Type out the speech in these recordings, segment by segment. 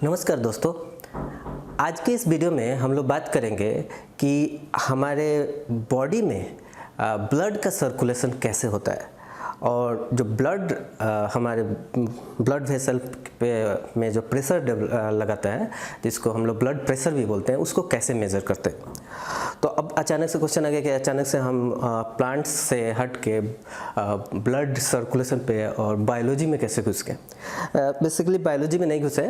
नमस्कार दोस्तों, आज के इस वीडियो में हम लोग बात करेंगे कि हमारे बॉडी में ब्लड का सर्कुलेशन कैसे होता है और जो ब्लड हमारे ब्लड वेसल पे में जो प्रेशर लगाता है, जिसको हम लोग ब्लड प्रेशर भी बोलते हैं, उसको कैसे मेज़र करते हैं। तो अब अचानक से क्वेश्चन आ गया कि अचानक से हम प्लांट्स से हट के ब्लड सर्कुलेशन पे और बायोलॉजी में कैसे घुस गए। बेसिकली बायोलॉजी में नहीं घुसे,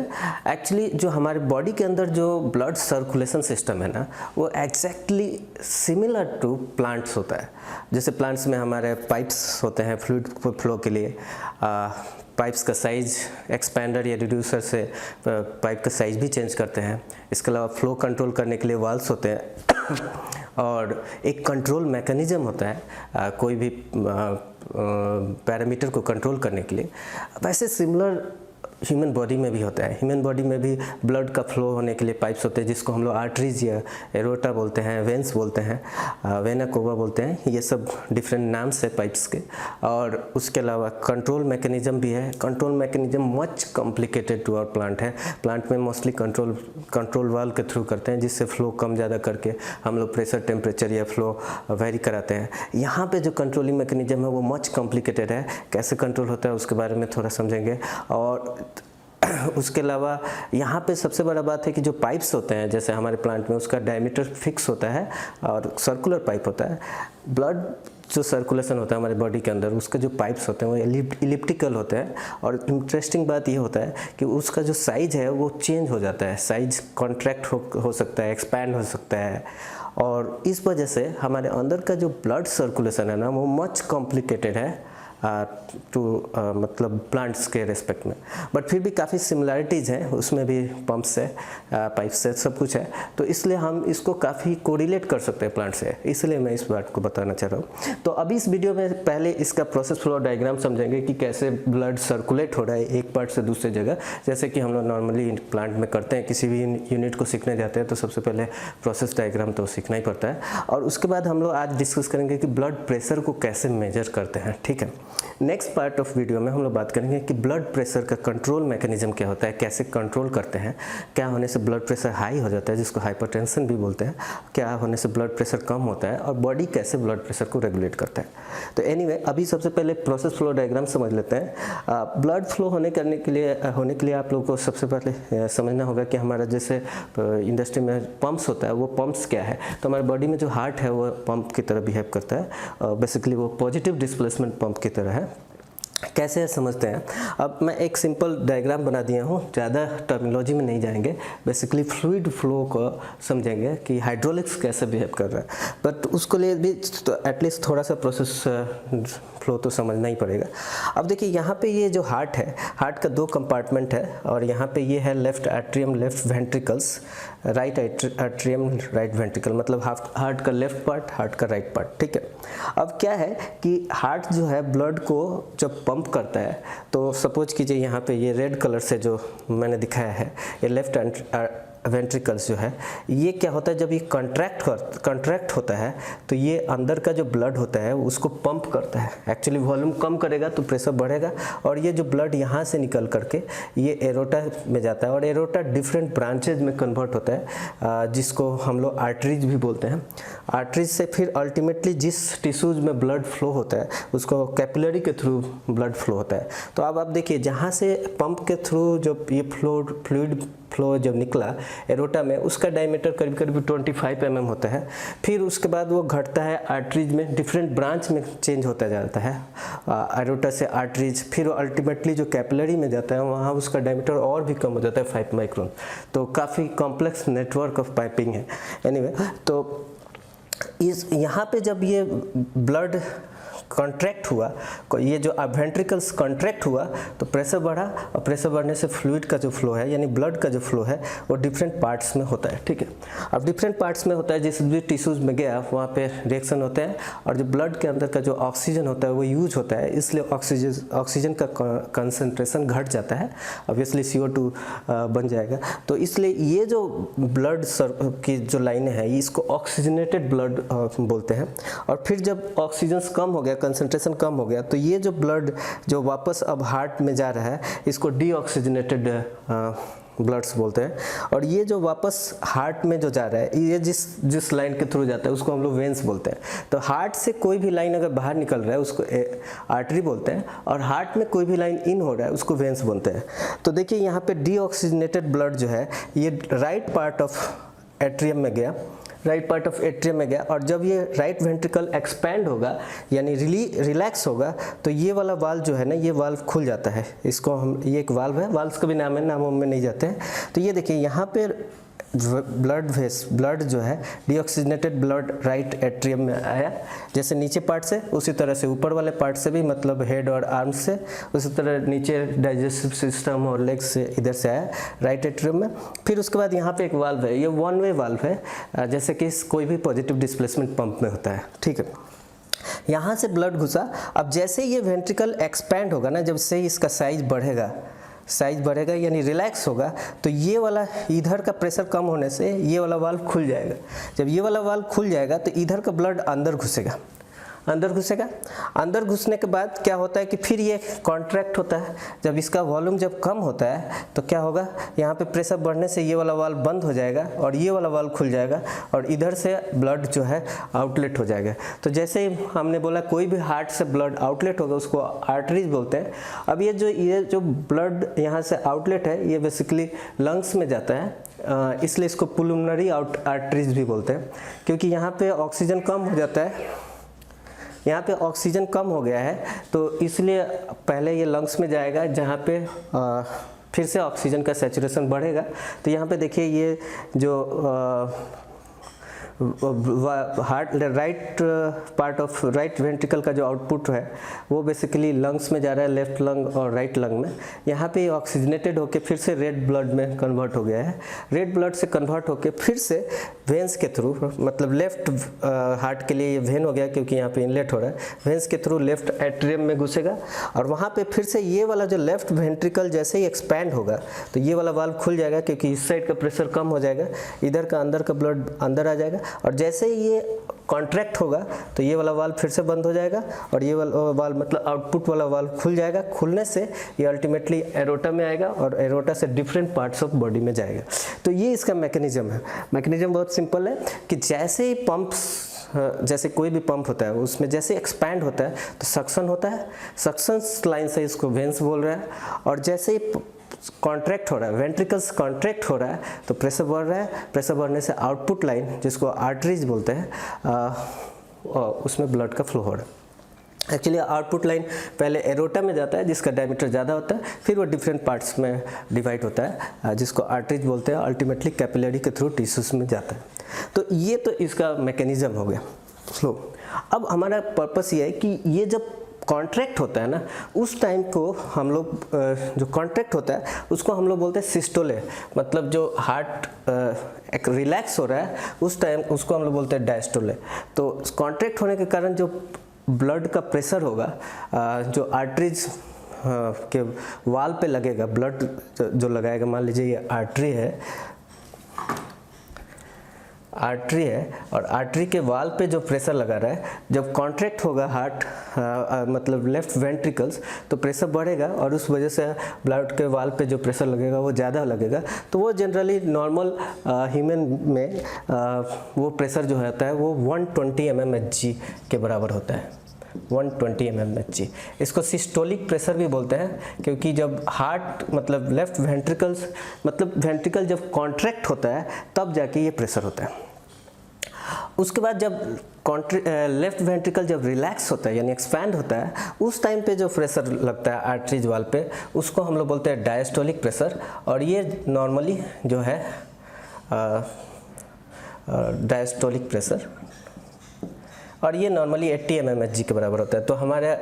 एक्चुअली जो हमारे बॉडी के अंदर जो ब्लड सर्कुलेशन सिस्टम है ना, वो एग्जैक्टली सिमिलर टू प्लांट्स होता है। जैसे प्लांट्स में हमारे पाइप्स होते हैं फ्लूइड फ्लो के लिए, पाइप्स का साइज़ एक्सपेंडर या रिड्यूसर से पाइप का साइज़ भी चेंज करते हैं। इसके अलावा फ्लो कंट्रोल करने के लिए वाल्व्स होते हैं और एक कंट्रोल मैकेनिज़्म होता है कोई भी पैरामीटर को कंट्रोल करने के लिए। वैसे सिमिलर ह्यूमन बॉडी में भी होता है। ह्यूमन बॉडी में भी ब्लड का फ्लो होने के लिए पाइप्स होते हैं, जिसको हम लोग आर्टरीज या एरोटा बोलते हैं, वेंस बोलते हैं, वेना कोवा बोलते हैं। ये सब डिफरेंट नाम्स है पाइप्स के। और उसके अलावा कंट्रोल मैकेनिज़्म भी है। Control mechanism much complicated to our plant है। प्लांट में मोस्टली कंट्रोल वाल्व के थ्रू करते हैं, जिससे फ्लो कम ज़्यादा करके हम लोग प्रेशर, टेम्परेचर या फ्लो वेरी कराते हैं। यहाँ पे जो कंट्रोलिंग मैकेनिज़्म है वो मच कॉम्प्लिकेटेड है। कैसे कंट्रोल होता है उसके बारे में थोड़ा समझेंगे। और उसके अलावा यहाँ पे सबसे बड़ा बात है कि जो पाइप्स होते हैं, जैसे हमारे प्लांट में उसका डायमीटर फिक्स होता है और सर्कुलर पाइप होता है। ब्लड जो सर्कुलेशन होता है हमारे बॉडी के अंदर, उसके जो पाइप्स होते हैं वो इलिप्टिकल होते हैं। और इंटरेस्टिंग बात ये होता है कि उसका जो साइज़ है वो चेंज हो जाता है। साइज़ कॉन्ट्रैक्ट हो सकता है, एक्सपैंड हो सकता है। और इस वजह से हमारे अंदर का जो ब्लड सर्कुलेशन है ना, वो मच कॉम्प्लिकेटेड है मतलब प्लांट्स के रेस्पेक्ट में। बट फिर भी काफ़ी सिमिलैरिटीज़ हैं, उसमें भी पंप्स है, पाइप्स है, सब कुछ है। तो इसलिए हम इसको काफ़ी कोरिलेट कर सकते हैं प्लांट से, इसलिए मैं इस बात को बताना चाह रहा हूँ। तो अभी इस वीडियो में पहले इसका प्रोसेस फ्लो डायग्राम समझेंगे कि कैसे ब्लड सर्कुलेट हो रहा है एक पार्ट से दूसरे जगह। जैसे कि हम लोग नॉर्मली प्लांट में करते हैं, किसी भी यूनिट को सीखने जाते हैं तो सबसे पहले प्रोसेस डायग्राम तो सीखना ही पड़ता है। और उसके बाद हम लोग आज डिस्कस करेंगे कि ब्लड प्रेशर को कैसे मेजर करते हैं। ठीक है, नेक्स्ट पार्ट ऑफ वीडियो में हम लोग बात करेंगे कि ब्लड प्रेशर का कंट्रोल मैकेनिज्म क्या होता है, कैसे कंट्रोल करते हैं, क्या होने से ब्लड प्रेशर हाई हो जाता है जिसको हाइपरटेंशन भी बोलते हैं, क्या होने से ब्लड प्रेशर कम होता है, और बॉडी कैसे ब्लड प्रेशर को रेगुलेट करता है। तो एनीवे, अभी सबसे पहले प्रोसेस फ्लो डायग्राम समझ लेते हैं। ब्लड फ्लो होने के लिए आप लोगों को सबसे पहले समझना होगा कि हमारा जैसे इंडस्ट्री में पंप्स होता है, वो पंप्स क्या है। तो हमारे बॉडी में जो हार्ट है वो पंप की तरह बिहेव करता है। बेसिकली वो पॉजिटिव डिस्प्लेसमेंट पंप की तरह है। कैसे समझते हैं, अब मैं एक सिंपल डायग्राम बना दिया हूँ, ज़्यादा टर्मिनोलॉजी में नहीं जाएंगे। बेसिकली फ्लूइड फ्लो को समझेंगे कि हाइड्रोलिक्स कैसे बिहेव कर रहा है। बट उसको लिए भी तो एटलीस्ट थोड़ा सा प्रोसेस फ्लो तो समझना ही पड़ेगा। अब देखिए, यहाँ पे ये जो हार्ट है, हार्ट का दो कंपार्टमेंट है और यहाँ पे ये है left atrium, left ventricles, right atrium, right ventricle. मतलब हार्ट का लेफ्ट पार्ट, हार्ट का राइट पार्ट। ठीक है, अब क्या है कि हार्ट जो है ब्लड को जब पंप करता है, तो सपोज कीजिए यहाँ पे ये रेड कलर से जो मैंने दिखाया है, ये लेफ्ट वेंट्रिकल्स जो है, ये क्या होता है, जब ये कंट्रैक्ट होता है तो ये अंदर का जो ब्लड होता है उसको पंप करता है। एक्चुअली वॉल्यूम कम करेगा तो प्रेशर बढ़ेगा, और ये जो ब्लड यहाँ से निकल करके ये एरोटा में जाता है और एरोटा डिफरेंट ब्रांचेज में कन्वर्ट होता है, जिसको हम लोग आर्टरीज भी बोलते हैं। आर्टरीज से फिर अल्टीमेटली जिस टिश्यूज में ब्लड फ्लो होता है उसको कैपिलरी के थ्रू ब्लड फ्लो होता है। तो अब आप देखिए, जहाँ से पंप के थ्रू जब ये फ्लूइड फ्लो जब निकला एरोटा में, उसका डायमीटर करीब करीब 25 mm होता है। फिर उसके बाद वो घटता है आर्टरीज में, डिफरेंट ब्रांच में चेंज होता जाता है, एरोटा से आर्टरीज, फिर अल्टीमेटली जो कैपिलरी में जाता है वहाँ उसका डायमीटर और भी कम हो जाता है, 5 माइक्रोन। तो काफ़ी कॉम्प्लेक्स नेटवर्क ऑफ पाइपिंग है। एनीवे, तो यहाँ पे जब ये ब्लड कॉन्ट्रैक्ट हुआ, ये जो वेंट्रिकल्स कॉन्ट्रैक्ट हुआ तो प्रेशर बढ़ा, और प्रेशर बढ़ने से फ्लूइड का जो फ्लो है, यानी ब्लड का जो फ्लो है, वो डिफरेंट पार्ट्स में होता है। ठीक है, अब डिफरेंट पार्ट्स में होता है, जिस भी टिश्यूज़ में गया वहाँ पे रिएक्शन होते हैं, और जो ब्लड के अंदर का जो ऑक्सीजन होता है वो यूज होता है, इसलिए ऑक्सीजन का कंसनट्रेशन घट जाता है। ऑब्वियसली CO2 बन जाएगा। तो इसलिए ये जो ब्लड की जो लाइनें हैं, इसको ऑक्सीजनेटेड ब्लड बोलते हैं। और फिर जब ऑक्सीजन कम हो गया, कंसंट्रेशन कम हो गया, तो ये जो ब्लड जो वापस अब हार्ट में जा रहा है, इसको डीऑक्सीजनेटेड ब्लड्स बोलते हैं, और ये जो वापस हार्ट में जो जा रहा है, ये जिस लाइन के थ्रू जाता है उसको हम लोग वेंस बोलते हैं। तो हार्ट से कोई भी लाइन अगर बाहर निकल रहा है उसको आर्टरी बोलते हैं, और हार्ट में कोई भी लाइन इन हो रहा है उसको वेंस बोलते हैं। तो देखिए यहाँ पे डीऑक्सीजनेटेड ब्लड जो है ये राइट पार्ट ऑफ एट्रियम में गया, राइट पार्ट ऑफ एट्रियम में गया, और जब ये राइट वेंट्रिकल एक्सपैंड होगा यानी रिलैक्स होगा तो ये वाला वाल्व जो है ना, ये वाल्व खुल जाता है। इसको हम, ये एक वाल्व है, वाल्व्स का भी नाम है, नामों में नहीं जाते हैं। तो ये देखिए यहाँ पे ब्लड जो है डीऑक्सीजनेटेड ब्लड राइट एट्रियम में आया, जैसे नीचे पार्ट से उसी तरह से ऊपर वाले पार्ट से भी, मतलब हेड और आर्म्स से, उसी तरह नीचे डाइजेस्टिव सिस्टम और लेग्स से इधर से आया राइट एट्रियम में। फिर उसके बाद यहाँ पे एक वाल्व है, ये वन वे वाल्व है, जैसे कि कोई भी पॉजिटिव डिस्प्लेसमेंट पंप में होता है, ठीक है। यहाँ से ब्लड घुसा, अब जैसे ये वेंट्रिकल एक्सपैंड होगा ना, जब से इसका साइज बढ़ेगा यानी रिलैक्स होगा, तो ये वाला इधर का प्रेशर कम होने से ये वाला वाल्व खुल जाएगा। जब ये वाला वाल्व खुल जाएगा तो इधर का ब्लड अंदर घुसेगा, अंदर घुसने के बाद क्या होता है कि फिर ये कॉन्ट्रैक्ट होता है। जब इसका वॉल्यूम जब कम होता है तो क्या होगा, यहाँ पे प्रेशर बढ़ने से ये वाला वाल्व बंद हो जाएगा और ये वाला वाल्व खुल जाएगा, और इधर से ब्लड जो है आउटलेट हो जाएगा। तो जैसे ही हमने बोला कोई भी हार्ट से ब्लड आउटलेट होगा उसको आर्टरीज बोलते हैं। अब ये जो ब्लड यहाँ से आउटलेट है ये बेसिकली लंग्स में जाता है, इसलिए इसको पुलमनरी आर्टरीज भी बोलते हैं, क्योंकि यहाँ पे ऑक्सीजन कम हो जाता है, यहाँ पे ऑक्सीजन कम हो गया है, तो इसलिए पहले ये लंग्स में जाएगा जहाँ पे फिर से ऑक्सीजन का सैचुरेशन बढ़ेगा। तो यहाँ पे देखिए ये जो heart right part of right ventricle का जो आउटपुट है वो बेसिकली लंग्स में जा रहा है, लेफ्ट लंग और राइट लंग में। यहाँ पे ऑक्सीजनेटेड होके फिर से रेड ब्लड में कन्वर्ट हो गया है, रेड ब्लड से कन्वर्ट होके फिर से वेंस के थ्रू, मतलब लेफ्ट हार्ट के लिए ये वेन हो गया क्योंकि यहाँ पे इनलेट हो रहा है, वेंस के थ्रू लेफ्ट एट्रियम में घुसेगा, और वहाँ पे फिर से ये वाला जो लेफ्ट वेंट्रिकल जैसे ही एक्सपैंड होगा तो ये वाला वाल्व खुल जाएगा, क्योंकि इस साइड का प्रेशर कम हो जाएगा, इधर का अंदर का ब्लड अंदर आ जाएगा, और जैसे ही ये कॉन्ट्रैक्ट होगा तो ये वाला वाल्व फिर से बंद हो जाएगा, और ये वाला वाल्व मतलब आउटपुट वाला वाल्व खुल जाएगा। खुलने से ये अल्टीमेटली एरोटा में आएगा और एरोटा से डिफरेंट पार्ट्स ऑफ बॉडी में जाएगा। तो ये इसका मैकेनिज्म है। मैकेनिज्म बहुत सिंपल है कि जैसे ही पंप्स, जैसे कोई भी पंप होता है उसमें जैसे एक्सपैंड होता है तो सक्शन होता है, सक्शन लाइन से इसको वेंस बोल रहा है, और जैसे ही कॉन्ट्रैक्ट हो रहा है, वेंट्रिकल्स कॉन्ट्रैक्ट हो रहा है तो प्रेशर बढ़ रहा है, प्रेशर बढ़ने से आउटपुट लाइन जिसको आर्टरीज बोलते हैं उसमें ब्लड का फ्लो हो रहा है। एक्चुअली आउटपुट लाइन पहले एरोटा में जाता है जिसका डायमीटर ज़्यादा होता है, फिर वो डिफरेंट पार्ट्स में डिवाइड होता है जिसको आर्टरीज बोलते हैं, अल्टीमेटली कैपिलरी के थ्रू टिश्यूज में जाता है। तो ये तो इसका मैकेनिज्म हो गया फ्लो। अब हमारा पर्पस ये है कि ये जब कॉन्ट्रैक्ट होता है ना, उस टाइम को हम लोग जो कॉन्ट्रैक्ट होता है उसको हम लोग बोलते हैं सिस्टोले, मतलब जो हार्ट एक रिलैक्स हो रहा है उस टाइम उसको हम लोग बोलते हैं डायस्टोले। तो कॉन्ट्रैक्ट होने के कारण जो ब्लड का प्रेशर होगा, जो आर्टरीज के वाल पे लगेगा, ब्लड जो लगाएगा, मान लीजिए ये आर्टरी है और आर्टरी के वाल पे जो प्रेशर लगा रहा है, जब कॉन्ट्रैक्ट होगा हार्ट मतलब लेफ्ट वेंट्रिकल्स तो प्रेशर बढ़ेगा, और उस वजह से ब्लड के वाल पे जो प्रेशर लगेगा वो ज़्यादा लगेगा। तो वो जनरली नॉर्मल ह्यूमन में वो प्रेशर जो होता है वो 120 mmHg के बराबर होता है, 120 mmHg। इसको सिस्टोलिक प्रेशर भी बोलते हैं, क्योंकि जब हार्ट मतलब लेफ्ट वेंट्रिकल्स मतलब वेंट्रिकल जब कॉन्ट्रैक्ट होता है तब जाके ये प्रेशर होता है। उसके बाद जब लेफ्ट वेंट्रिकल जब रिलैक्स होता है यानी एक्सपैंड होता है, उस टाइम पे जो प्रेशर लगता है आर्टरीज वाल पे उसको हम लोग बोलते हैं डायस्टोलिक प्रेशर, और ये नॉर्मली जो है डायस्टोलिक प्रेशर, और ये नॉर्मली 80 mmHg के बराबर होता है। तो हमारा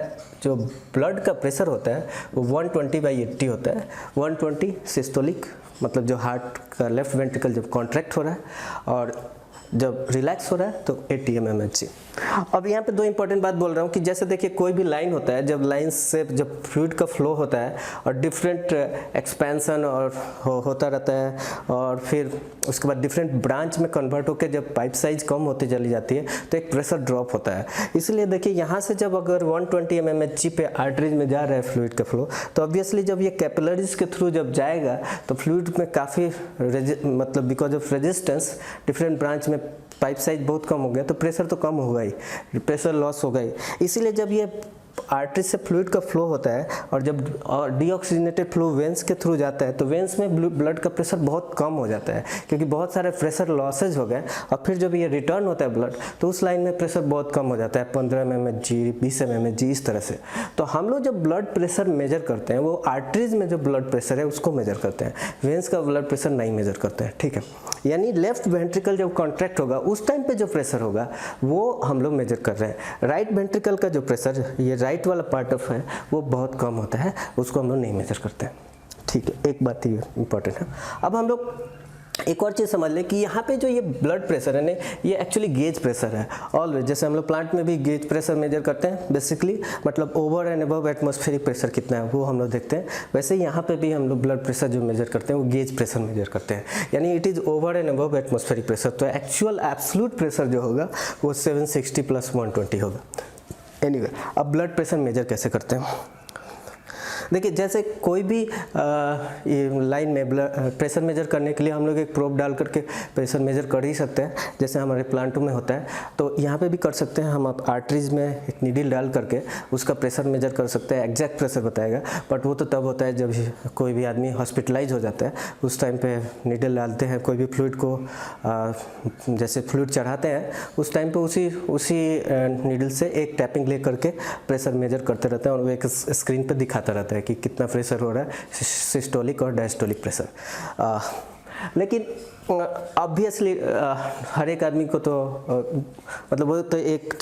जो ब्लड का प्रेशर होता है वो 120/80 होता है। 120 सिस्टोलिक मतलब जो हार्ट का लेफ्ट वेंट्रिकल जब कॉन्ट्रैक्ट हो रहा है, और जब रिलैक्स हो रहा है तो 80 mmHg। अब यहाँ पे दो इंपॉर्टेंट बात बोल रहा हूँ कि जैसे देखिए कोई भी लाइन होता है, जब लाइन से जब फ्लूइड का फ्लो होता है और डिफरेंट एक्सपेंशन और होता रहता है और फिर उसके बाद डिफरेंट ब्रांच में कन्वर्ट होकर जब पाइप साइज कम होती चली जाती है तो एक प्रेशर ड्रॉप होता है। इसलिए देखिए यहाँ से जब अगर 120 mmHg पे आर्टरीज में जा रहा है फ्लूइड का फ्लो, तो ऑब्वियसली जब ये कैपिलरीज के थ्रू जब जाएगा तो फ्लूइड में काफ़ी मतलब because of resistance different branch में पाइप साइज बहुत कम हो गया तो प्रेशर तो कम होगा ही, प्रेशर लॉस होगा ही। इसीलिए जब ये आर्टरी से फ्लूइड का फ्लो होता है और जब डीऑक्सीजनेटेड फ्लो वेंस के थ्रू जाता है तो वेंस में ब्लड का प्रेशर बहुत कम हो जाता है क्योंकि बहुत सारे प्रेशर लॉसेज हो गए। और फिर जब ये रिटर्न होता है ब्लड तो उस लाइन में प्रेशर बहुत कम हो जाता है, 15 mmHg 20 mmHg इस तरह से। तो हम लोग जब ब्लड प्रेशर मेजर करते हैं वो आर्टरीज में जो ब्लड प्रेशर है उसको मेजर करते हैं, वेंस का ब्लड प्रेशर नहीं मेजर करते हैं, ठीक है। यानी लेफ्ट वेंट्रिकल जब कॉन्ट्रैक्ट होगा उस टाइम पे जो प्रेशर होगा वो हम लोग मेजर कर रहे हैं। राइट वेंट्रिकल का जो प्रेशर, ये राइट वाला पार्ट ऑफ है, वो बहुत कम होता है, उसको हम लोग नहीं मेजर करते हैं, ठीक है। एक बात ये इंपॉर्टेंट है। अब हम लोग एक और चीज़ समझ लें कि यहाँ पे जो ये ब्लड प्रेशर है ना, ये एक्चुअली गेज प्रेशर है ऑलवेज। जैसे हम लोग प्लांट में भी गेज प्रेशर मेजर करते हैं बेसिकली, मतलब over and above atmospheric pressure कितना है वो हम लोग देखते हैं। वैसे यहाँ पे भी हम लोग ब्लड प्रेशर जो मेजर करते हैं वो गेज प्रेशर मेजर करते हैं, यानी it is over and above atmospheric pressure. तो एक्चुअल एब्सोल्यूट प्रेशर जो होगा वो 760 + 120 होगा। एनीवे, अब ब्लड प्रेशर मेजर कैसे करते हैं? देखिए जैसे कोई भी लाइन में प्रेशर मेजर करने के लिए हम लोग एक प्रोब डाल करके प्रेशर मेजर कर ही सकते हैं, जैसे हमारे प्लांटों में होता है। तो यहाँ पे भी कर सकते हैं हम, आर्टरीज में एक नीडल डाल करके उसका प्रेशर मेजर कर सकते हैं, एग्जैक्ट प्रेशर बताएगा। बट वो तो तब होता है जब कोई भी आदमी हॉस्पिटलाइज हो जाता है, उस टाइम पे नीडल डालते हैं कोई भी फ्लूइड को, जैसे फ्लूइड चढ़ाते हैं उस टाइम पे उसी नीडल से एक टैपिंग ले करके प्रेशर मेजर करते रहते हैं और वो एक स्क्रीन पे दिखाता रहता है कि कितना प्रेशर हो रहा है, सिस्टोलिक और डायस्टोलिक प्रेशर। लेकिन ऑब्वियसली हर एक आदमी को तो मतलब वो तो एक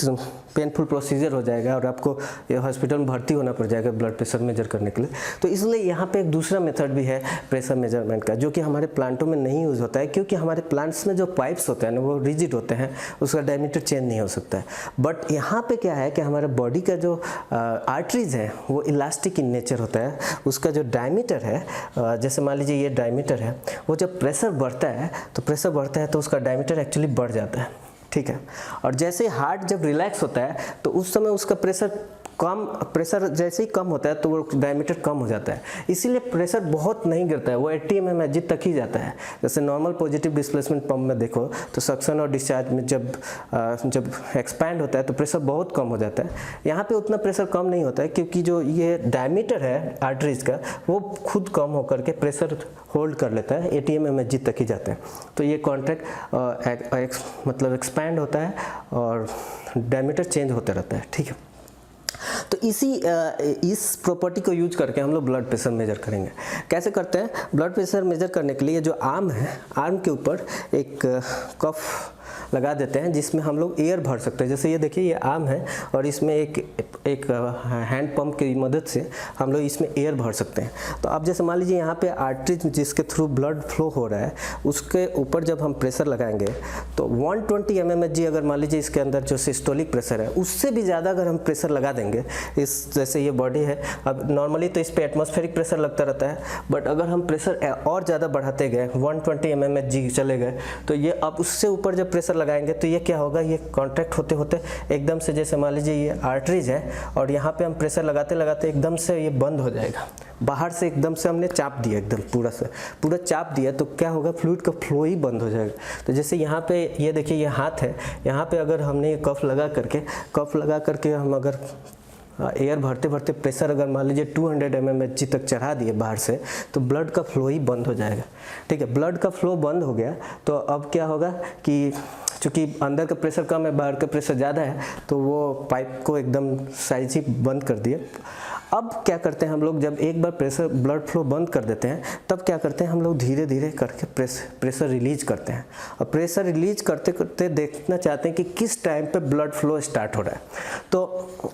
पेनफुल प्रोसीजर हो जाएगा और आपको हॉस्पिटल में भर्ती होना पड़ जाएगा ब्लड प्रेशर मेजर करने के लिए। तो इसलिए यहाँ पे एक दूसरा मेथड भी है प्रेशर मेजरमेंट का, जो कि हमारे प्लांटों में नहीं यूज़ होता है क्योंकि हमारे प्लांट्स में जो पाइप्स होते हैं ना वो रिजिड होते हैं, उसका डायमीटर चेंज नहीं हो सकता है। बट यहाँ पे क्या है कि हमारे बॉडी का जो आर्टरीज है वो इलास्टिक इन नेचर होता है, उसका जो डायमीटर है, जैसे मान लीजिए ये डायमीटर है, वो जब प्रेशर बढ़ता है तो प्रेशर बढ़ता है तो उसका डायमीटर एक्चुअली बढ़ जाता है, ठीक है। और जैसे हार्ट जब रिलैक्स होता है तो उस समय उसका प्रेशर जैसे ही कम होता है तो वो डायमीटर कम हो जाता है, इसीलिए प्रेशर बहुत नहीं गिरता है, वो 80 mmHg तक ही जाता है। जैसे नॉर्मल पॉजिटिव डिस्प्लेसमेंट पंप में देखो तो सक्शन और डिस्चार्ज में जब एक्सपैंड होता है तो प्रेशर बहुत कम हो जाता है। यहाँ पे उतना प्रेशर कम नहीं होता है क्योंकि जो ये डायमीटर है आर्टरीज का वो खुद कम होकर के प्रेशर होल्ड कर लेता है, 80 mmHg तक ही जाता है। तो ये कॉन्ट्रैक्ट मतलब एक्सपैंड होता है और डायमीटर चेंज होता रहता है, ठीक है। तो इस प्रॉपर्टी को यूज करके हम लोग ब्लड प्रेशर मेजर करेंगे। कैसे करते हैं? ब्लड प्रेशर मेजर करने के लिए जो आर्म है, आर्म के ऊपर एक कफ लगा देते हैं जिसमें हम लोग एयर भर सकते हैं। जैसे ये देखिए ये आर्म है और इसमें एक हैंड पंप की मदद से हम लोग इसमें एयर भर सकते हैं। तो अब जैसे मान लीजिए यहाँ पे आर्टरी जिसके थ्रू ब्लड फ्लो हो रहा है उसके ऊपर जब हम प्रेशर लगाएंगे तो 120 mmHg अगर मान लीजिए इसके अंदर जो सिस्टोलिक प्रेशर है उससे भी ज़्यादा अगर हम प्रेशर लगा देंगे, इस जैसे ये बॉडी है, अब नॉर्मली तो इस पर एटमॉस्फेरिक प्रेशर लगता रहता है, बट अगर हम प्रेशर और ज़्यादा बढ़ाते गए 120 mmHg चले गए तो ये अब उससे ऊपर जब प्रेशर लगाएंगे तो ये क्या होगा, ये कॉन्ट्रैक्ट होते होते एकदम से, जैसे मान लीजिए ये आर्टरीज है और यहाँ पे हम प्रेशर लगाते लगाते एकदम से ये बंद हो जाएगा, बाहर से एकदम से हमने चाप दिया, एकदम पूरा चाप दिया तो क्या होगा, फ्लूइड का फ्लो ही बंद हो जाएगा। तो जैसे यहाँ पे ये देखिए ये हाथ है, यहाँ पे अगर हमने ये कफ लगा करके हम अगर एयर भरते भरते प्रेशर अगर मान लीजिए 200 mmHg तक चढ़ा दिए बाहर से तो ब्लड का फ्लो ही बंद हो जाएगा, ठीक है। ब्लड का फ्लो बंद हो गया तो अब क्या होगा कि चूँकि अंदर का प्रेशर कम है, बाहर का प्रेशर ज़्यादा है, तो वो पाइप को एकदम साइज ही बंद कर दिए। अब क्या करते हैं हम लोग, जब एक बार ब्लड फ्लो बंद कर देते हैं तब क्या करते हैं हम लोग, धीरे धीरे करके प्रेशर रिलीज करते हैं। और प्रेशर रिलीज करते करते देखना चाहते हैं कि किस टाइम पे ब्लड फ्लो स्टार्ट हो रहा है। तो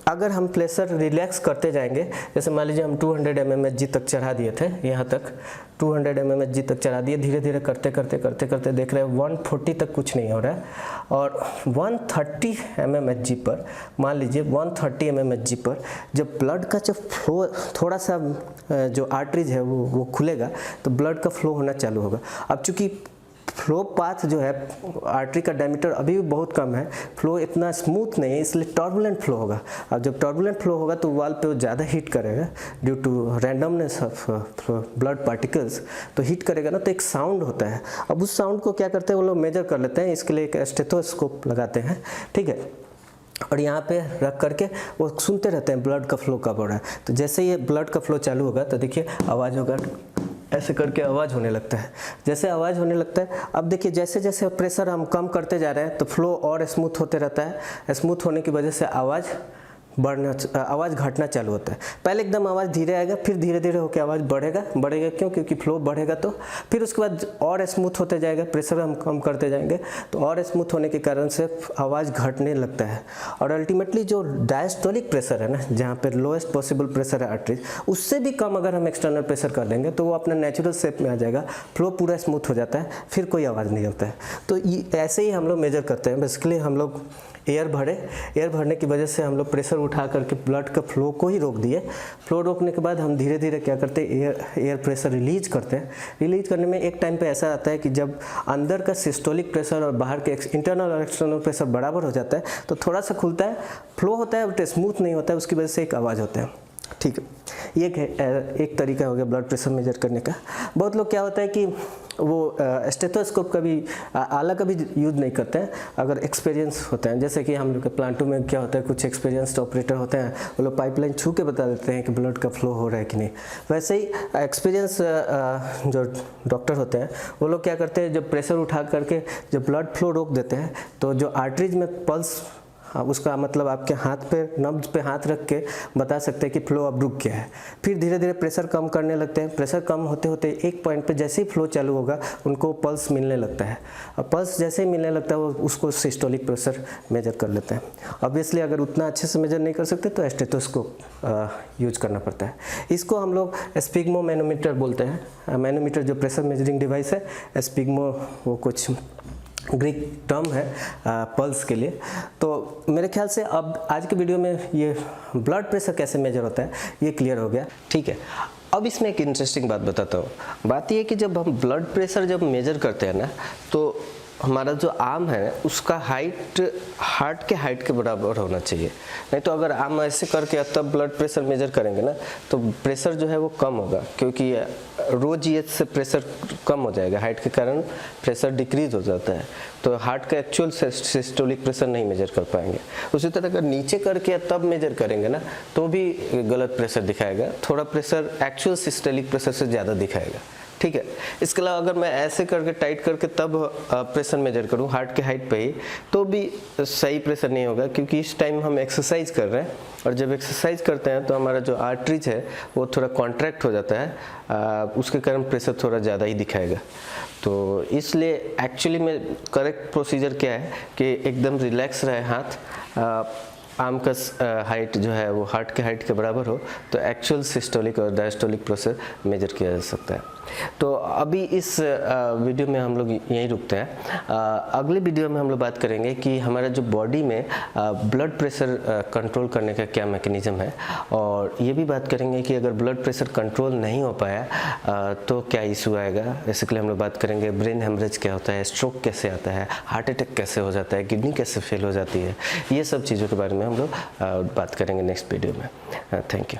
अगर हम प्रेशर रिलैक्स करते जाएंगे, जैसे मान लीजिए हम 200 mmHg तक चढ़ा दिए थे यहाँ तक, 200 mmHg तक चला दिए, धीरे धीरे करते करते करते करते देख रहे हैं 140 तक कुछ नहीं हो रहा है, और 130 mmHg पर, मान लीजिए 130 mmHg पर जब ब्लड का जब फ्लो थोड़ा सा जो आर्टरीज है वो खुलेगा तो ब्लड का फ्लो होना चालू होगा। अब चूँकि फ्लो पाथ जो है आर्टरी का डायमीटर अभी भी बहुत कम है, फ्लो इतना स्मूथ नहीं है, इसलिए टर्बुलेंट फ्लो होगा। अब जब टर्बुलेंट फ्लो होगा तो वाल पे वो ज़्यादा हीट करेगा due to randomness of blood particles, तो हीट करेगा ना, तो एक साउंड होता है। अब उस साउंड को क्या करते हैं वो लोग मेजर कर लेते हैं, इसके लिए एक स्टेथोस्कोप लगाते हैं, ठीक है, और यहाँ पे रख करके वो सुनते रहते हैं ब्लड का फ्लो कब हो रहा है। तो जैसे ये ब्लड का फ्लो चालू होगा तो देखिए आवाज़ होगा, ऐसे करके आवाज़ होने लगता है। जैसे आवाज़ होने लगता है, अब देखिए जैसे जैसे प्रेशर हम कम करते जा रहे हैं तो फ्लो और स्मूथ होते रहता है। स्मूथ होने की वजह से आवाज़ घटना चालू होता है। पहले एकदम आवाज़ धीरे आएगा, फिर धीरे धीरे होकर आवाज़ बढ़ेगा क्यों? क्योंकि फ्लो बढ़ेगा, तो फिर उसके बाद और स्मूथ होते जाएगा, प्रेशर हम कम करते जाएंगे तो और स्मूथ होने के कारण से आवाज़ घटने लगता है। और अल्टीमेटली जो डायस्टोलिक प्रेशर है ना, जहाँ पर लोएस्ट पॉसिबल प्रेशर है आर्टरीज, उससे भी कम अगर हम एक्सटर्नल प्रेशर कर देंगे तो वो अपना नेचुरल शेप में आ जाएगा, फ्लो पूरा स्मूथ हो जाता है, फिर कोई आवाज़ नहीं होता है। तो ऐसे ही हम लोग मेजर करते हैं। बेसिकली हम लोग एयर भरने की वजह से हम लोग प्रेशर उठा करके ब्लड का फ्लो को ही रोक दिए। फ्लो रोकने के बाद हम धीरे धीरे क्या करते हैं, एयर प्रेशर रिलीज करते हैं। रिलीज करने में एक टाइम पे ऐसा आता है कि जब अंदर का सिस्टोलिक प्रेशर और बाहर के इंटरनल और एक्सटर्नल प्रेशर बराबर हो जाता है तो थोड़ा सा खुलता है, फ्लो होता है बट स्मूथ नहीं होता है, उसकी वजह से एक आवाज़ होता है, ठीक है। ये एक तरीका हो गया ब्लड प्रेशर मेजर करने का। बहुत लोग क्या होता है कि वो स्टेथोस्कोप का भी आला का भी यूज़ नहीं करते हैं अगर एक्सपीरियंस होता है। जैसे कि हम लोग के प्लांटों में क्या होता है, कुछ एक्सपीरियंस्ड ऑपरेटर होते हैं, वो लोग पाइपलाइन छू के बता देते हैं कि ब्लड का फ्लो हो रहा है कि नहीं। वैसे ही एक्सपीरियंस जो डॉक्टर होते हैं वो लोग क्या करते हैं, जब प्रेशर उठा करके जब ब्लड फ्लो रोक देते हैं तो जो आर्टरीज में पल्स, उसका मतलब आपके हाथ पे नब्ज पे हाथ रख के बता सकते हैं कि फ्लो अब रुक गया है। फिर धीरे धीरे प्रेशर कम करने लगते हैं। प्रेशर कम होते होते एक पॉइंट पे जैसे ही फ्लो चालू होगा उनको पल्स मिलने लगता है, और पल्स जैसे ही मिलने लगता है वो उसको सिस्टोलिक प्रेशर मेजर कर लेते हैं। ऑब्वियसली अगर उतना अच्छे से मेजर नहीं कर सकते तो स्टेथोस्कोप यूज करना पड़ता है। इसको हम लोग स्पिग्मो मैनोमीटर बोलते हैं। मैनोमीटर जो प्रेशर मेजरिंग डिवाइस है, स्पिग्मो वो कुछ ग्रीक टर्म है पल्स के लिए। तो मेरे ख्याल से अब आज के वीडियो में ये ब्लड प्रेशर कैसे मेजर होता है ये क्लियर हो गया, ठीक है। अब इसमें एक इंटरेस्टिंग बात बताता हूँ। बात ये कि जब हम ब्लड प्रेशर जब मेजर करते हैं ना, तो हमारा जो आर्म है उसका हाइट हार्ट के हाइट के बराबर होना चाहिए। नहीं तो अगर आर्म ऐसे करके तब ब्लड प्रेशर मेजर करेंगे ना तो प्रेशर जो है वो कम होगा, क्योंकि रो जीएच से प्रेशर कम हो जाएगा, हाइट के कारण प्रेशर डिक्रीज हो जाता है, तो हार्ट का एक्चुअल सिस्टोलिक प्रेशर नहीं मेजर कर पाएंगे। उसी तरह अगर नीचे करके तब मेजर करेंगे ना तो भी गलत प्रेशर दिखाएगा, थोड़ा प्रेशर एक्चुअल सिस्टोलिक प्रेशर से ज़्यादा दिखाएगा, ठीक है। इसके अलावा अगर मैं ऐसे करके टाइट करके तब प्रेशर मेजर करूं हार्ट के हाइट पे ही, तो भी सही प्रेशर नहीं होगा, क्योंकि इस टाइम हम एक्सरसाइज कर रहे हैं, और जब एक्सरसाइज करते हैं तो हमारा जो आर्टरीज है वो थोड़ा कॉन्ट्रैक्ट हो जाता है, उसके कारण प्रेशर थोड़ा ज़्यादा ही दिखाएगा। तो इसलिए एक्चुअली में करेक्ट प्रोसीजर क्या है कि एकदम रिलैक्स रहे हाथ, आर्म का हाइट जो है वो हार्ट के हाइट के बराबर हो, तो एक्चुअल सिस्टोलिक और डायस्टोलिक प्रेशर मेजर किया जा सकता है। तो अभी इस वीडियो में हम लोग यहीं रुकते हैं। अगले वीडियो में हम लोग बात करेंगे कि हमारा जो बॉडी में ब्लड प्रेशर कंट्रोल करने का क्या मैकेनिज़्म है, और ये भी बात करेंगे कि अगर ब्लड प्रेशर कंट्रोल नहीं हो पाया तो क्या इशू आएगा। बेसिकली हम लोग बात करेंगे ब्रेन हेमरेज क्या होता है, स्ट्रोक कैसे आता है, हार्ट अटैक कैसे हो जाता है, किडनी कैसे फेल हो जाती है, ये सब चीज़ों के बारे में हम लोग बात करेंगे नेक्स्ट वीडियो में। Thank you.